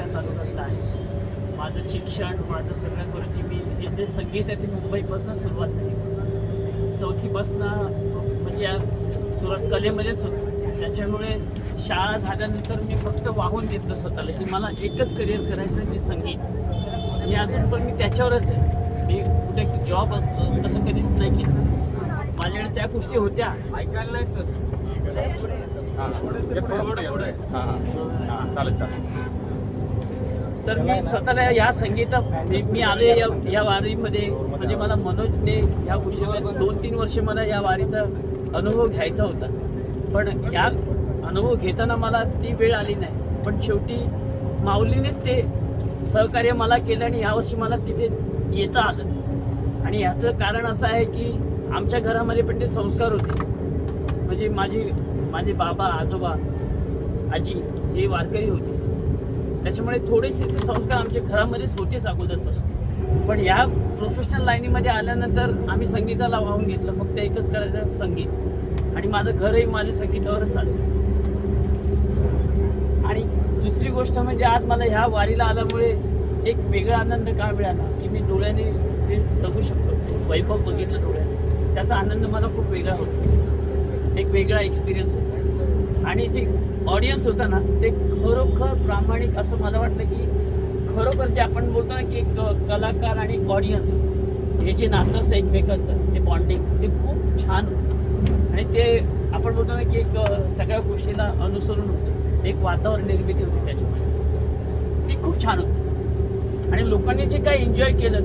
विकास तालुक्यातला आहे. माझं शिक्षण, माझं सगळ्या गोष्टी, मी हे जे संगीत आहे ते मुंबईपासून सुरुवात झाली. 4थीपासून म्हणजे या सुरुवात कलेमध्येच होतं. त्याच्यामुळे शाळा झाल्यानंतर मी फक्त वाहून घेतलं स्वतःला की मला एकच करिअर करायचं ते संगीत. आणि अजून पण मी त्याच्यावरच आहे. मी कुठे जॉब असं कधीच नाही केलं. माझ्याकडे त्या गोष्टी होत्या. ऐकायला नाही सर. तर मी स्वतःला या संगीतात मी आले या वारीमध्ये. म्हणजे मला मनोजने ह्या गोष्टीवर 2-3 वर्ष मला या वारीचा अनुभव घ्यायचा होता. पण या अनुभव घेताना मला ती वेळ आली नाही. पण शेवटी माऊलीनेच ते सहकार्य मला केलं आणि यावर्षी मला तिथे येता आलं. आणि ह्याचं कारण असं आहे की आमच्या घरामध्ये पण ते संस्कार होते. म्हणजे माझे बाबा, आजोबा, आजी हे वारकरी होते. त्याच्यामुळे थोडेसे ते संस्कार आमच्या घरामध्येच होतेच अगोदरपासून. पण या प्रोफेशनल लाईनीमध्ये आल्यानंतर आम्ही संगीताला वाहून घेतलं. फक्त एकच करायचं संगीत. आणि माझं घरही माझ्या संगीतावरच चालतं. आणि दुसरी गोष्ट म्हणजे आज मला ह्या वारीला आल्यामुळे एक वेगळा आनंद का मिळाला की मी डोळ्याने ते जगू शकतो. वैभव बघितलं डोळ्याने, त्याचा आनंद मला खूप वेगळा होतो. एक वेगळा एक्सपिरियन्स होता. आणि जे ऑडियन्स होता ना ते खरोखर प्रामाणिक. असं मला वाटलं की खरोखर जे आपण बोलतो ना की एक कलाकार आणि एक ऑडियन्स हे जे नातं असतं एकमेकांचं, ते बॉन्डिंग ते खूप छान होतं. आणि ते आपण बोलतो ना की एक सगळ्या गोष्टीला अनुसरून होतं. एक वातावरण निर्मिती होती त्याच्यामध्ये, ती खूप छान होती. आणि लोकांनी जे काही एन्जॉय केलं,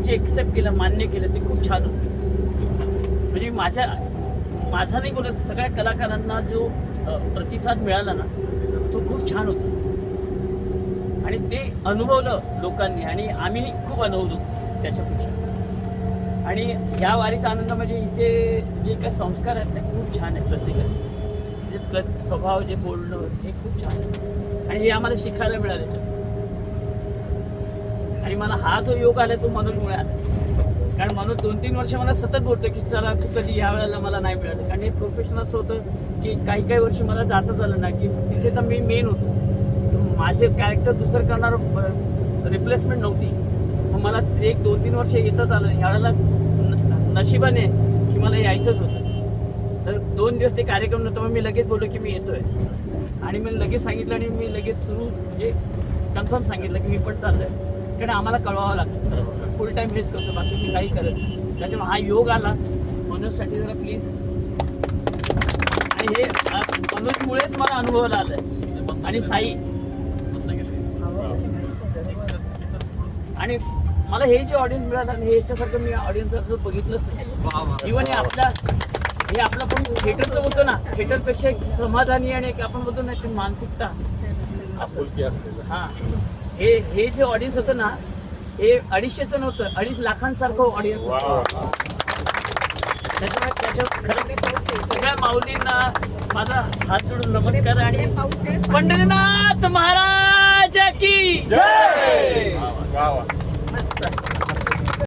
जे एक्सेप्ट केलं, मान्य केलं, ते खूप छान होतं. म्हणजे माझा नाही बोलत, सगळ्या कलाकारांना जो प्रतिसाद मिळाला ना तो खूप छान होता. आणि ते अनुभवलं लोकांनी आणि आम्ही खूप अनुभवलो त्याच्यापेक्षा. आणि या वारीचा आनंद म्हणजे इथे जे काही संस्कार आहेत ते खूप छान आहेत. प्रत्येकाचे जे स्वभाव, जे बोलणं हे खूप छान आहे. आणि हे आम्हाला शिकायला मिळालं त्याच्यात. आणि मला हा जो योग आला तो मनोजमुळे आला. कारण मनोज 2-3 वर्ष मला सतत बोलतो की चला तू कधी या वेळेला मला नाही मिळालं. कारण हे प्रोफेशनल असं होतं की काही वर्ष मला जाता आलं ना की तिथे तर मी मेन होतो. तर माझे कॅरेक्टर दुसरं करणार रिप्लेसमेंट नव्हती. मग मला 1-2-3 वर्ष येतच आलं. ह्यावेळेला नशिबाने की मला यायचंच होतं. तर 2 दिवस ते कार्यक्रम नव्हतं. मग मी लगेच बोललो की मी येतोय. आणि मी लगेच सांगितलं आणि मी लगेच सुरू म्हणजे कन्फर्म सांगितलं की मी पण चाललो आहे. कारण आम्हाला कळवावं लागतं. फुल टाईम हेच करतो, बाकी मी काही करत नाही. त्याच्यामुळे हा योग आला मनोजसाठी जरा प्लीज. आणि हे मनोजमुळेच मला अनुभवायला आलं. आणि साई आणि मला हे जे ऑडियन्स मिळालं हे याच्यासारखं मी ऑडियन्स असं बघितलंच नाही. इव्हन हे आपलं पण थिएटरचं होतं ना, थिएटरपेक्षा एक समाधानी आणि एक आपण बोलतो ना ती मानसिकता असं. हां, हे जे ऑडियन्स होतं ना हे 250चं नव्हतं, 2.5 लाखांसारखं ऑडियन्स होतं. त्याच्यामुळे खरं ते सगळ्या माऊलींना माझा हात जोडून नमस्कार. आणि पंढरीनाथ महाराज की जय.